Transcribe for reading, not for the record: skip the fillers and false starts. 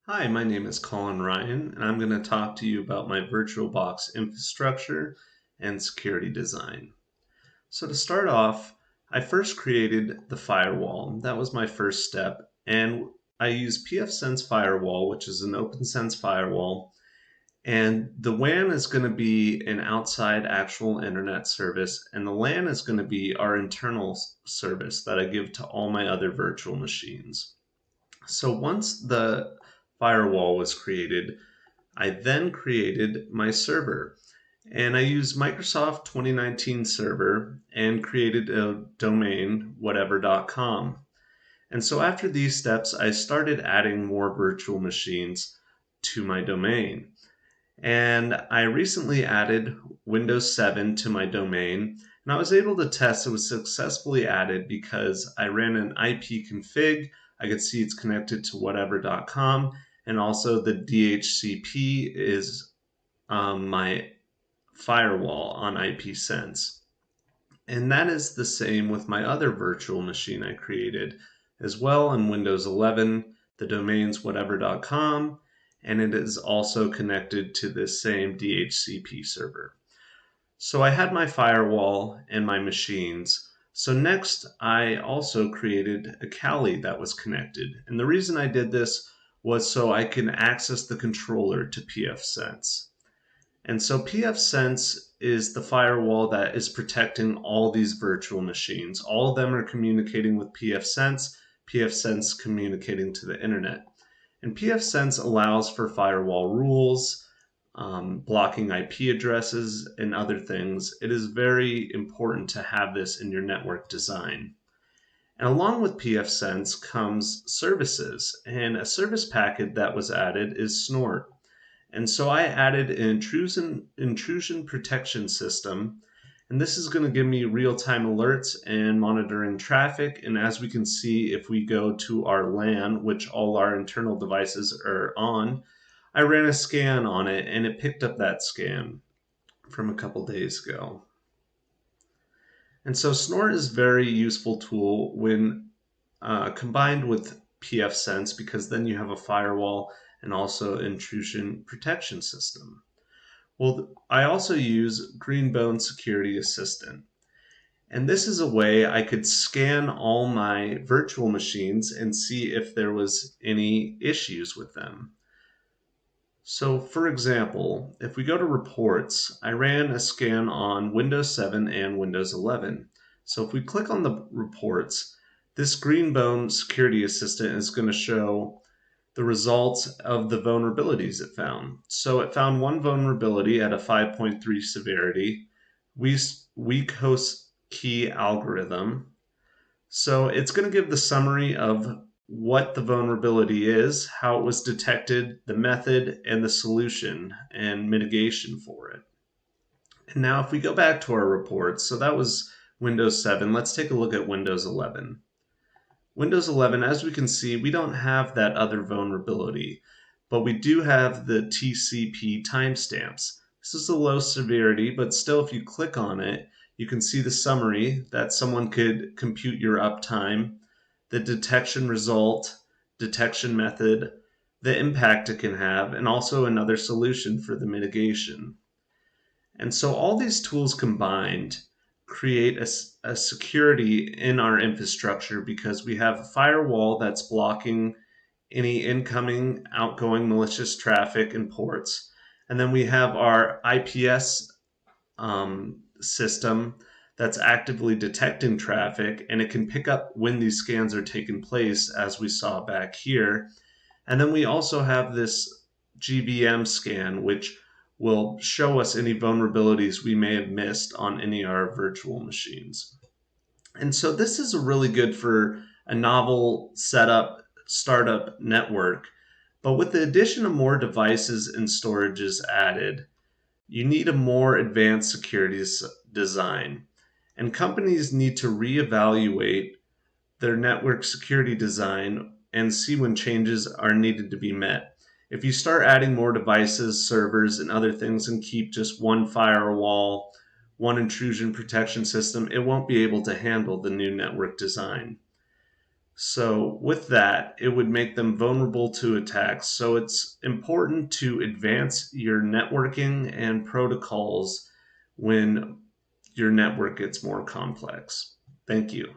Hi, my name is Colin Ryan, and I'm going to talk to you about my VirtualBox infrastructure and security design. So to start off, I first created the firewall. That was my first step, and I use pfSense Firewall, which is an OpenSense firewall, and the WAN is going to be an outside actual internet service, and the LAN is going to be our internal service that I give to all my other virtual machines. So once the firewall was created, I then created my server. And I used Microsoft 2019 server and created a domain, whatever.com. And so after these steps, I started adding more virtual machines to my domain. And I recently added Windows 7 to my domain, and I was able to test it was successfully added because I ran an ipconfig. I could see it's connected to whatever.com, and also the DHCP is my firewall on ipsense. And that is the same with my other virtual machine I created as well in Windows 11. The domain's whatever.com, and it is also connected to this same DHCP server. So I had my firewall and my machines. So next, I also created a Kali that was connected. And the reason I did this was so I can access the controller to pfSense. And so pfSense is the firewall that is protecting all these virtual machines. All of them are communicating with pfSense, pfSense communicating to the internet. And pfSense allows for firewall rules, blocking IP addresses, and other things. It is very important to have this in your network design. And along with pfSense comes services, and a service packet that was added is Snort. And so I added an intrusion protection system, and this is going to give me real-time alerts and monitoring traffic. And as we can see, if we go to our LAN, which all our internal devices are on, I ran a scan on it, and it picked up that scan from a couple days ago. And so Snort is a very useful tool when combined with pfSense, because then you have a firewall and also intrusion protection system. Well, I also use Greenbone Security Assistant. And this is a way I could scan all my virtual machines and see if there was any issues with them. So for example, if we go to reports, I ran a scan on Windows 7 and Windows 11. So if we click on the reports, this Greenbone Security Assistant is going to show the results of the vulnerabilities it found. So it found one vulnerability at a 5.3 severity, weak host key algorithm. So it's going to give the summary of what the vulnerability is, how it was detected, the method, and the solution and mitigation for it. And now if we go back to our reports, so that was Windows 7, let's take a look at Windows 11. Windows 11, as we can see, we don't have that other vulnerability, but we do have the TCP timestamps. This is a low severity, but still if you click on it, you can see the summary that someone could compute your uptime, the detection result, detection method, the impact it can have, and also another solution for the mitigation. And so all these tools combined create a security in our infrastructure because we have a firewall that's blocking any incoming, outgoing malicious traffic and ports. And then we have our IPS system that's actively detecting traffic, and it can pick up when these scans are taking place, as we saw back here. And then we also have this GBM scan, which will show us any vulnerabilities we may have missed on any of our virtual machines. And so this is really good for a novel setup, startup network. But with the addition of more devices and storages added, you need a more advanced security design. And companies need to reevaluate their network security design and see when changes are needed to be met. If you start adding more devices, servers, and other things and keep just one firewall, one intrusion protection system, it won't be able to handle the new network design. So with that, it would make them vulnerable to attacks. So it's important to advance your networking and protocols when your network gets more complex. Thank you.